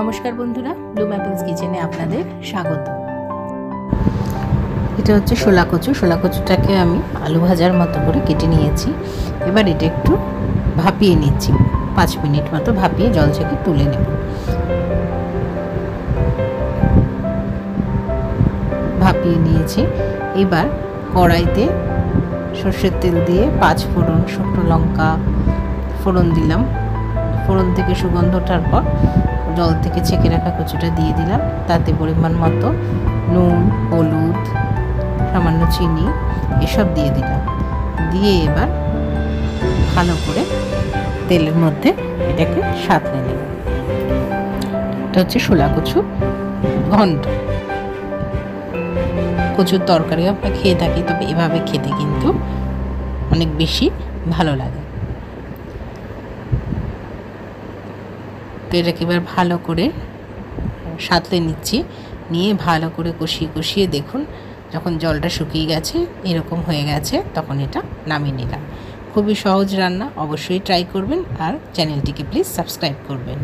নমস্কার বন্ধুরা, Bloom apples কিচেনে আপনাদের স্বাগত। এটা হচ্ছে শোলা কচু। শোলা কচুটাকে আমি আলু ভাজার মতো করে কেটে নিয়েছি। এবার এটা একটু ভাপিয়ে নিচ্ছি, 5 মিনিট মতো ভাপিয়ে জল থেকে তুলে নেব। ভাপিয়ে নিয়েছি। এবার কড়াইতে সর্ষের তেল দিয়ে 5 ফোড়ন, শুকনো লঙ্কা ফোড়ন দিলাম। ফোড়ন থেকে সুগন্ধ ওঠার পর জল থেকে ছেঁকে রাখা কচুটা দিয়ে দিলাম। তাতে পরিমাণ মতো নুন, হলুদ, সামান্য চিনি এসব দিয়ে দিলাম। দিয়ে এবার ভালো করে তেলের মধ্যে এটাকে সাঁতলে নেব। এটা হচ্ছে শোলা কচু ঘন্ট। কচুর তরকারি আমরা খেয়ে থাকি, তবে এভাবে খেতে কিন্তু অনেক বেশি ভালো লাগে। তো এটাকে এবার ভালো করে সাঁতলে নিচ্ছি। নিয়ে ভালো করে কষিয়ে দেখুন, যখন জলটা শুকিয়ে গেছে, এরকম হয়ে গেছে, তখন এটা নামিয়ে নিলাম। খুবই সহজ রান্না, অবশ্যই ট্রাই করবেন আর চ্যানেলটিকে প্লিজ সাবস্ক্রাইব করবেন।